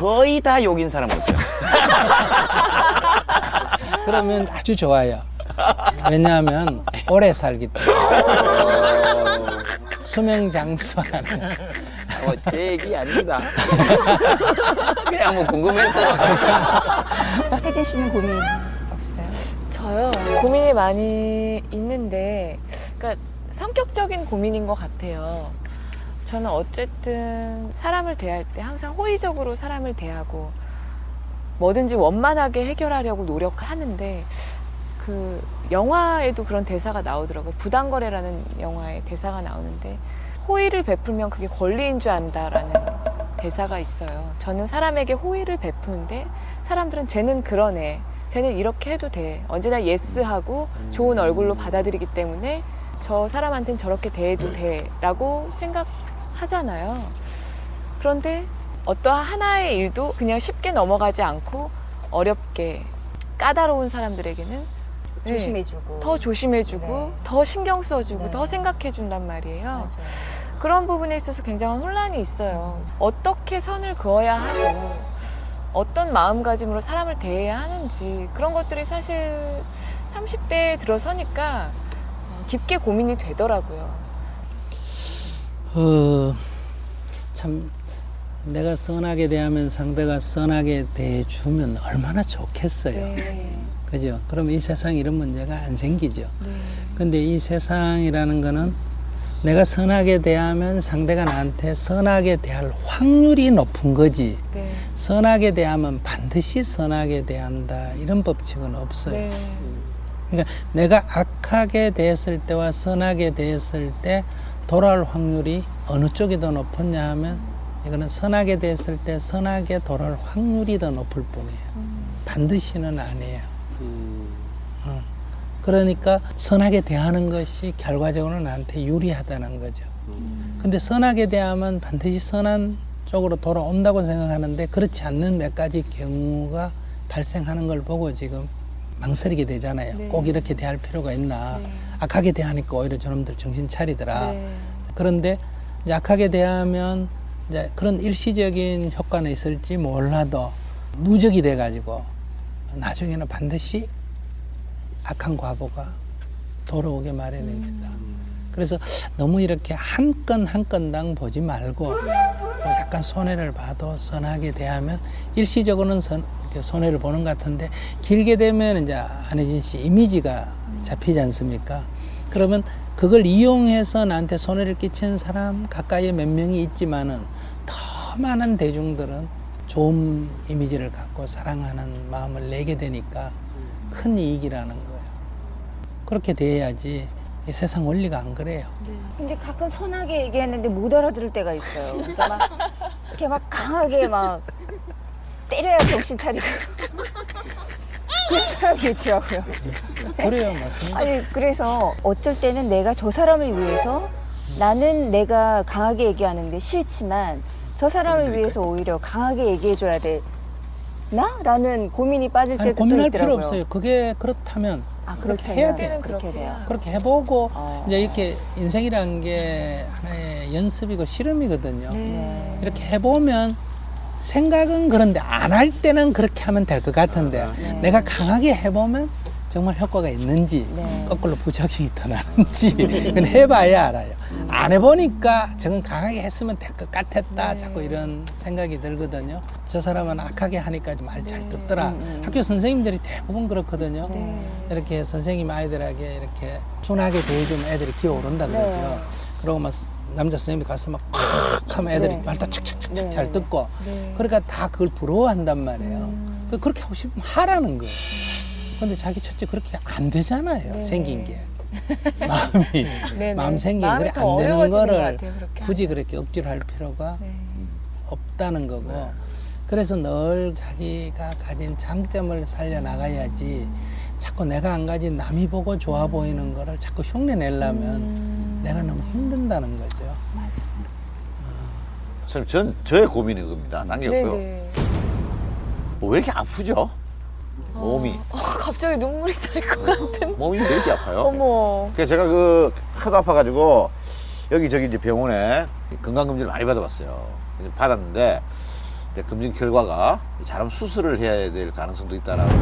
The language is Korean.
거의 다 욕인 사람 어때요? 그러면 아주 좋아요. 왜냐하면 오래 살기 때문에. 수명 장수하는. 제 얘기 아닙니다. 그냥 뭐 궁금해서. 혜진 씨는 고민 없어요? 저요? 고민이 많이 있는데, 그러니까 성격적인 고민인 것 같아요. 저는 어쨌든 사람을 대할 때 항상 호의적으로 사람을 대하고 뭐든지 원만하게 해결하려고 노력하는데, 그 영화에도 그런 대사가 나오더라고요. 부당거래라는 영화에 대사가 나오는데, 호의를 베풀면 그게 권리인 줄 안다라는 대사가 있어요. 저는 사람에게 호의를 베푸는데 사람들은 쟤는 그러네, 쟤는 이렇게 해도 돼, 언제나 예스하고 좋은 얼굴로 받아들이기 때문에 저 사람한테는 저렇게 대해도 돼 라고 생각하잖아요. 그런데 어떠한 하나의 일도 그냥 쉽게 넘어가지 않고 어렵게 까다로운 사람들에게는 조심해주고. 더 조심해주고 네. 더 신경 써주고 네. 더 생각해준단 말이에요. 맞아요. 그런 부분에 있어서 굉장한 혼란이 있어요. 어떻게 선을 그어야 하고 어떤 마음가짐으로 사람을 대해야 하는지, 그런 것들이 사실 30대에 들어서니까 깊게 고민이 되더라고요. 참 내가 선하게 대하면 상대가 선하게 대해주면 얼마나 좋겠어요. 네. 그죠? 그러면 이 세상에 이런 문제가 안 생기죠. 네. 근데 이 세상이라는 거는 내가 선하게 대하면 상대가 나한테 선하게 대할 확률이 높은 거지. 네. 선하게 대하면 반드시 선하게 대한다, 이런 법칙은 없어요. 네. 그러니까 내가 악하게 대했을 때와 선하게 대했을 때 돌아올 확률이 어느 쪽이 더 높았냐 하면, 이거는 선하게 대했을 때 선하게 돌아올 확률이 더 높을 뿐이에요. 반드시는 아니에요. 그러니까 선하게 대하는 것이 결과적으로 나한테 유리하다는 거죠. 근데 선하게 대하면 반드시 선한 쪽으로 돌아온다고 생각하는데, 그렇지 않는 몇 가지 경우가 발생하는 걸 보고 지금 망설이게 되잖아요. 네. 꼭 이렇게 대할 필요가 있나. 네. 악하게 대하니까 오히려 저놈들 정신 차리더라. 네. 그런데 이제 악하게 대하면 이제 그런 일시적인 효과는 있을지 몰라도 누적이 돼가지고 나중에는 반드시 악한 과보가 돌아오게 마련입니다. 그래서 너무 이렇게 한 건 한 건당 보지 말고 약간 손해를 봐도 선하게 대하면 일시적으로는 이렇게 손해를 보는 것 같은데, 길게 되면 이제 안혜진 씨 이미지가 잡히지 않습니까? 그러면 그걸 이용해서 나한테 손해를 끼치는 사람 가까이에 몇 명이 있지만은 더 많은 대중들은 좋은 이미지를 갖고 사랑하는 마음을 내게 되니까 큰 이익이라는 거예요. 그렇게 돼야지. 이 세상 원리가 안 그래요. 근데 가끔 선하게 얘기했는데 못 알아들을 때가 있어요. 그러니까 막 이렇게 막 강하게 막 때려야 정신 차리고 그런 사람이 있더라고요. 그래요, 맞습니다. 아니 그래서 어쩔 때는 내가 저 사람을 위해서, 나는 내가 강하게 얘기하는 게 싫지만 저 사람을 위해서 오히려 강하게 얘기해줘야 되나? 라는 고민이 빠질 아니, 때도 또 고민할 있더라고요. 필요 없어요. 그게 그렇다면 아, 그렇게 그렇다면 해야 돼요. 때는 그렇게 그렇게 돼요. 그렇게 해보고 이제 네. 이렇게 인생이라는 게 하나의 연습이고 실험이거든요. 네. 이렇게 해보면 생각은 그런데 안 할 때는 그렇게 하면 될 것 같은데, 네. 내가 강하게 해보면 정말 효과가 있는지 네. 거꾸로 부작용이 더 나는지 그건 해봐야 알아요. 안 해보니까 저건 강하게 했으면 될 것 같았다, 네. 자꾸 이런 생각이 들거든요. 저 사람은 악하게 하니까 말 잘 네. 듣더라. 학교 선생님들이 대부분 그렇거든요. 네. 이렇게 선생님 아이들에게 이렇게 순하게 대해주면 애들이 기어오른다 그러죠. 네. 그러고 막 남자 선생님이 가서 막 콱 하면 애들이 네. 말도 착착착착 네. 잘 듣고, 네. 그러니까 다 그걸 부러워한단 말이에요. 그렇게 하고 싶으면 하라는 거예요. 근데 자기 첫째 그렇게 안 되잖아요. 네. 생긴 게. 마음이, 네네. 마음 생긴 마음이 그래 더 안 되는 어려워지는 것 거를 같아요, 그렇게 굳이 하면. 그렇게 억지로 할 필요가 네. 없다는 거고, 그래서 늘 자기가 가진 장점을 살려나가야지, 자꾸 내가 안 가진 남이 보고 좋아 보이는 거를 자꾸 흉내 내려면 내가 너무 힘든다는 거죠. 선생님, 저의 고민인 겁니다. 남겼고요. 네네. 왜 이렇게 아프죠? 몸이. 갑자기 눈물이 날 것 같은. 몸이 왜 이렇게 아파요? 어머. 그래서 제가 그 하도 아파가지고 여기저기 이제 병원에 건강검진을 많이 받아봤어요. 그래서 받았는데 이제 검진 결과가 잘하면 수술을 해야 될 가능성도 있다라고